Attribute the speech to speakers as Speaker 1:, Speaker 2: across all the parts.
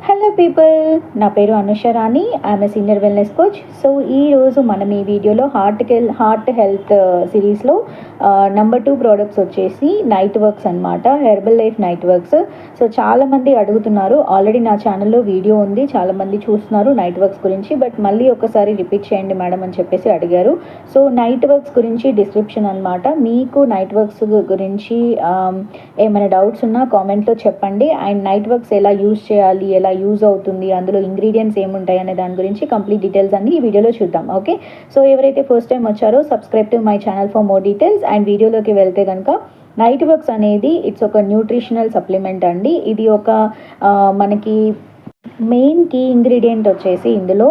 Speaker 1: Hello people, నా పేరు Anusharani. I'm a senior wellness coach. So ఈరోజు మనం ఈ వీడియోలో హార్ట్ హెల్త్ సిరీస్లో నెంబర్ 2 ప్రోడక్ట్స్ వచ్చేసి నైట్ వర్క్స్ అనమాట. Herbalife night works. So చాలామంది అడుగుతున్నారు, ఆల్రెడీ నా ఛానల్లో వీడియో ఉంది, చాలామంది చూస్తున్నారు నైట్ వర్క్స్ గురించి, బట్ మళ్ళీ ఒకసారి రిపీట్ చేయండి మేడం అని చెప్పేసి అడిగారు. సో నైట్ వర్క్స్ గురించి డిస్క్రిప్షన్ అనమాట. మీకు నైట్ వర్క్స్ గురించి ఏమైనా డౌట్స్ ఉన్నా కామెంట్లో చెప్పండి. అండ్ నైట్ వర్క్స్ ఎలా యూజ్ చేయాలి, ఎలా యూజ్ అవుతుంది, అందులో ఇంగ్రీడియంట్స్ ఏముంటాయి అనే దాని గురించి కంప్లీట్ డీటెయిల్స్ అన్ని ఈ వీడియోలో చూద్దాం. ఓకే, సో ఎవరైతే ఫస్ట్ టైం వచ్చారో subscribe to my channel for more details. And వీడియోలోకి వెళ్తే కనుక నైట్ వర్క్స్ అనేది ఇట్స్ ఒక న్యూట్రిషనల్ సప్లిమెంట్ అండి. ఇది ఒక మనకి మెయిన్ కీ ఇంగ్రీడియంట్ వచ్చేసి ఇందులో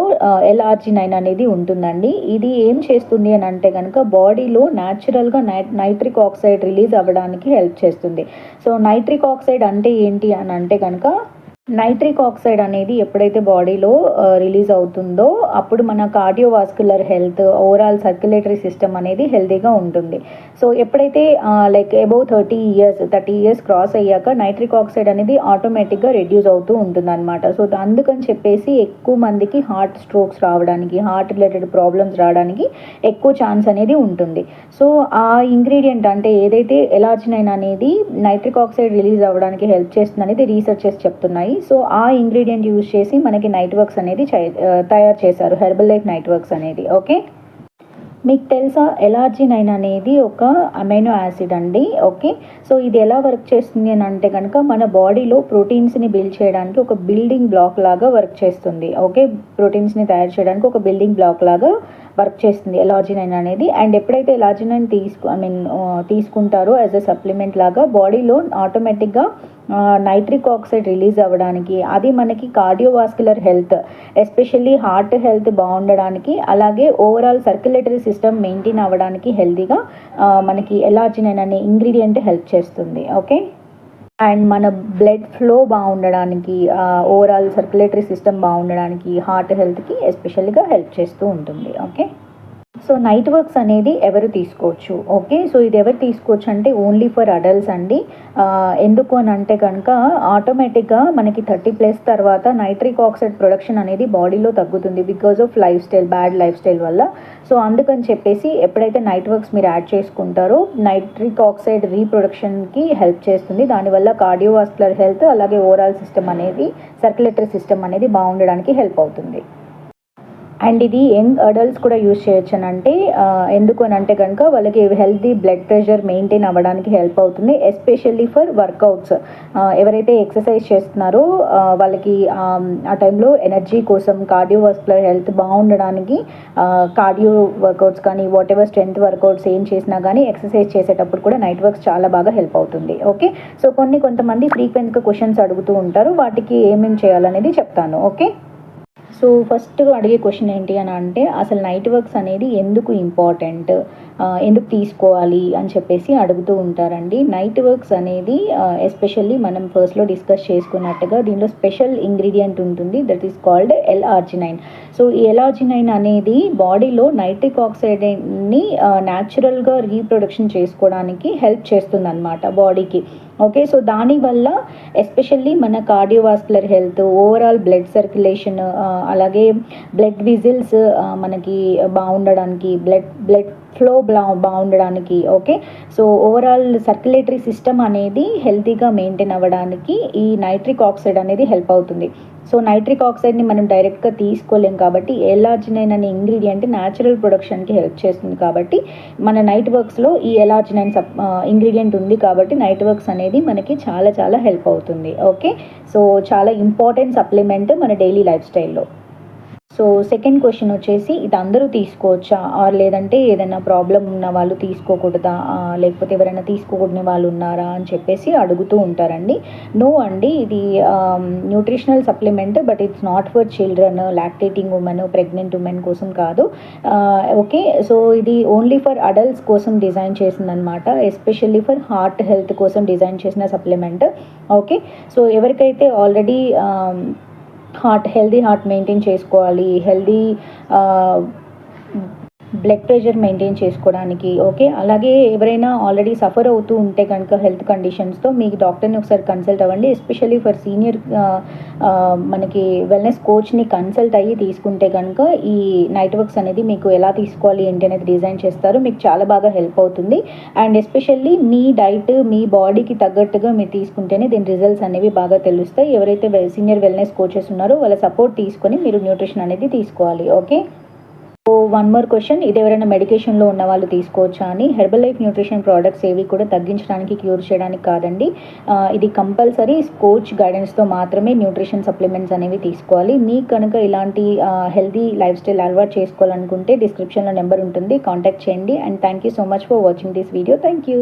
Speaker 1: L-arginine అనేది ఉంటుందండి. ఇది ఏం చేస్తుంది అని అంటే కనుక బాడీలో న్యాచురల్గా నైట్రిక్ ఆక్సైడ్ రిలీజ్ అవ్వడానికి హెల్ప్ చేస్తుంది. సో నైట్రిక్ ఆక్సైడ్ అంటే ఏంటి అని అంటే కనుక నైట్రిక్ ఆక్సైడ్ అనేది ఎప్పుడైతే బాడీలో రిలీజ్ అవుతుందో అప్పుడు మన cardiovascular health, overall circulatory system అనేది హెల్తీగా ఉంటుంది. సో ఎప్పుడైతే లైక్ అబౌవ్ 30 ఇయర్స్ క్రాస్ అయ్యాక నైట్రిక్ ఆక్సైడ్ అనేది ఆటోమేటిక్గా రెడ్యూస్ అవుతూ ఉంటుంది అనమాట. సో అందుకని చెప్పేసి ఎక్కువ మందికి హార్ట్ స్ట్రోక్స్ రావడానికి, హార్ట్ రిలేటెడ్ ప్రాబ్లమ్స్ రావడానికి ఎక్కువ ఛాన్స్ అనేది ఉంటుంది. సో ఆ ఇంగ్రీడియంట్ అంటే ఏదైతే L-arginine అనేది నైట్రిక్ ఆక్సైడ్ రిలీజ్ అవ్వడానికి హెల్ప్ చేస్తుంది అనేది రీసెర్చెస్ చెప్తున్నాయి. సో ఆ ఇంగ్రీడియంట్ యూజ్ చేసి మనకి నైట్ వర్క్స్ అనేది తయారు చేశారు, హెర్బల్ లైఫ్ నైట్ వర్క్స్ అనేది. ఓకే, మీకు తెలుసా L-arginine అనేది ఒక అమైనో యాసిడ్ అండి. ఓకే, సో ఇది ఎలా వర్క్ చేస్తుంది అని అంటే కనుక మన బాడీలో ప్రోటీన్స్ని బిల్డ్ చేయడానికి ఒక బిల్డింగ్ బ్లాక్ లాగా వర్క్ చేస్తుంది. ఓకే, ప్రోటీన్స్ని తయారు చేయడానికి ఒక బిల్డింగ్ బ్లాక్ లాగా వర్క్ చేస్తుంది L-arginine అనేది. అండ్ ఎప్పుడైతే L-arginine తీసుకుంటారో యాజ్ అ సప్లిమెంట్ లాగా బాడీలో ఆటోమేటిక్గా నైట్రిక్ ఆక్సైడ్ రిలీజ్ అవ్వడానికి, అది మనకి cardiovascular health, especially heart health బాగుండడానికి, అలాగే ఓవరాల్ సర్క్యులేటరీ సిస్టమ్ మెయింటైన్ అవ్వడానికి హెల్తీగా మనకి L-arginine అనే ఇంగ్రీడియంట్ హెల్ప్ చేస్తుంది. ఓకే, అండ్ మన బ్లడ్ ఫ్లో బాగుండడానికి, ఓవరాల్ సర్క్యులేటరీ సిస్టమ్ బాగుండడానికి, హార్ట్ హెల్త్కి ఎస్పెషల్గా హెల్ప్ చేస్తూ ఉంటుంది. ఓకే, సో నైట్ వర్క్స్ అనేది ఎవరు తీసుకోవచ్చు. ఓకే, సో ఇది ఎవరు తీసుకోవచ్చు అంటే ఓన్లీ ఫర్ అడల్ట్స్ అండి. ఎందుకు అని అంటే కనుక ఆటోమేటిక్గా మనకి 30+ తర్వాత నైట్రిక్ ఆక్సైడ్ ప్రొడక్షన్ అనేది బాడీలో తగ్గుతుంది because of bad life style వల్ల. సో అందుకని చెప్పేసి ఎప్పుడైతే నైట్ వర్క్స్ మీరు యాడ్ చేసుకుంటారో నైట్రిక్ ఆక్సైడ్ రీప్రొడక్షన్కి హెల్ప్ చేస్తుంది. దానివల్ల కార్డియోవాస్కులర్ హెల్త్, అలాగే ఓవరాల్ సిస్టమ్ అనేది, సర్క్యులేటరీ సిస్టమ్ అనేది బాగుండడానికి హెల్ప్ అవుతుంది. అండ్ ఇది యంగ్ అడల్ట్స్ కూడా యూజ్ చేయొచ్చు అని అంటే ఎందుకు అని అంటే కనుక వాళ్ళకి హెల్తీ బ్లడ్ ప్రెషర్ మెయింటైన్ అవ్వడానికి హెల్ప్ అవుతుంది, ఎస్పెషల్లీ ఫర్ వర్కౌట్స్. ఎవరైతే ఎక్సర్సైజ్ చేస్తున్నారో వాళ్ళకి ఆ టైంలో ఎనర్జీ కోసం, కార్డియోవాస్కులర్ హెల్త్ బాగుండడానికి కార్డియో వర్కౌట్స్ కానీ వాట్ ఎవర్ స్ట్రెంత్ వర్కౌట్స్ ఏం చేసినా కానీ ఎక్సర్సైజ్ చేసేటప్పుడు కూడా నైట్ వర్క్స్ చాలా బాగా హెల్ప్ అవుతుంది. ఓకే, సో కొంతమంది ఫ్రీక్వెంట్గా క్వశ్చన్స్ అడుగుతూ ఉంటారు, వాటికి ఏమేమి చేయాలనేది చెప్తాను. ఓకే, సో ఫస్ట్ అడిగే క్వశ్చన్ ఏంటి అని అంటే అసలు నైట్ వర్క్స్ అనేది ఎందుకు ఇంపార్టెంట్, ఎందుకు తీసుకోవాలి అని చెప్పేసి అడుగుతూ ఉంటారండి. నైట్ వర్క్స్ అనేది ఎస్పెషల్లీ మనం ఫస్ట్లో డిస్కస్ చేసుకున్నట్టుగా దీనిలో స్పెషల్ ఇంగ్రీడియంట్ ఉంటుంది, that is called L-arginine. So ఈ L-arginine అనేది బాడీలో నైట్రిక్ ఆక్సైడ్ని న్యాచురల్గా రీప్రొడక్షన్ చేసుకోవడానికి హెల్ప్ చేస్తుంది అన్నమాట బాడీకి. ఓకే, సో దానివల్ల ఎస్పెషల్లీ మన cardiovascular health, overall blood circulation, అలాగే బ్లడ్ విజిల్స్ మనకి బాగుండడానికి, బ్లడ్ ఫ్లో బాగుండడానికి, okay, so overall circulatory system అనేది హెల్తీగా మెయింటైన్ అవ్వడానికి ఈ నైట్రిక్ ఆక్సైడ్ అనేది హెల్ప్ అవుతుంది. సో నైట్రిక్ ఆక్సైడ్ని మనం డైరెక్ట్గా తీసుకోలేం కాబట్టి L-arginine అనే ఇంగ్రీడియంట్ న్యాచురల్ ప్రొడక్షన్కి హెల్ప్ చేస్తుంది కాబట్టి మన నైట్ వర్క్స్లో ఈ L-arginine ఇంగ్రీడియంట్ ఉంది కాబట్టి నైట్ వర్క్స్ అనేది మనకి చాలా చాలా హెల్ప్ అవుతుంది. ఓకే, సో చాలా ఇంపార్టెంట్ సప్లిమెంట్ మన డైలీ లైఫ్ స్టైల్లో. సో సెకండ్ క్వశ్చన్ వచ్చేసి ఇది అందరూ తీసుకోవచ్చా, ఆర్ లేదంటే ఏదైనా ప్రాబ్లం ఉన్న వాళ్ళు తీసుకోకూడదా, లేకపోతే ఎవరైనా తీసుకోకూడని వాళ్ళు ఉన్నారా అని చెప్పేసి అడుగుతూ ఉంటారండి. నో అండి, ఇది nutritional supplement, but it's not for children, lactating women, pregnant women కోసం కాదు. ఓకే, సో ఇది ఓన్లీ ఫర్ అడల్ట్స్ కోసం డిజైన్ చేసిందనమాట, ఎస్పెషల్లీ ఫర్ హార్ట్ హెల్త్ కోసం డిజైన్ చేసిన సప్లిమెంట్. ఓకే, సో ఎవరికైతే ఆల్రెడీ హెల్దీ హార్ట్ మెయింటైన్ చేసుకోవాలి, హెల్దీ బ్లడ్ ప్రెషర్ మెయింటైన్ చేసుకోవడానికి. ఓకే, అలాగే ఎవరైనా ఆల్రెడీ సఫర్ అవుతూ ఉంటే కనుక హెల్త్ కండిషన్స్తో మీకు డాక్టర్ని ఒకసారి కన్సల్ట్ అవ్వండి. ఎస్పెషల్లీ ఫర్ సీనియర్ మనకి వెల్నెస్ కోచ్ని కన్సల్ట్ అయ్యి తీసుకుంటే కనుక ఈ నైట్ వర్క్స్ అనేది మీకు ఎలా తీసుకోవాలి ఏంటి అనేది డిజైన్ చేస్తారు. మీకు చాలా బాగా హెల్ప్ అవుతుంది. అండ్ ఎస్పెషల్లీ మీ డైట్ మీ బాడీకి తగ్గట్టుగా మీరు తీసుకుంటేనే దీని రిజల్ట్స్ అనేవి బాగా తెలుస్తాయి. ఎవరైతే సీనియర్ వెల్నెస్ కోచెస్ ఉన్నారో వాళ్ళ సపోర్ట్ తీసుకొని మీరు న్యూట్రిషన్ అనేది తీసుకోవాలి. Okay, so one more question, ఇది ఎవరైనా మెడికేషన్లో ఉన్న వాళ్ళు తీసుకోవచ్చా అని. హెర్బల్ లైఫ్ న్యూట్రిషన్ ప్రోడక్ట్స్ ఏవి కూడా తగ్గించడానికి క్యూర్ చేయడానికి కాదండి. ఇది కంపల్సరీ కోచ్ గైడెన్స్తో మాత్రమే న్యూట్రిషన్ సప్లిమెంట్స్ అనేవి తీసుకోవాలి. మీకు కనుక ఇలాంటి హెల్తీ లైఫ్ స్టైల్ అలవాటు చేసుకోవాలనుకుంటే డిస్క్రిప్షన్లో నెంబర్ ఉంటుంది, కాంటాక్ట్ చేయండి. And thank you so much for watching this video. Thank you.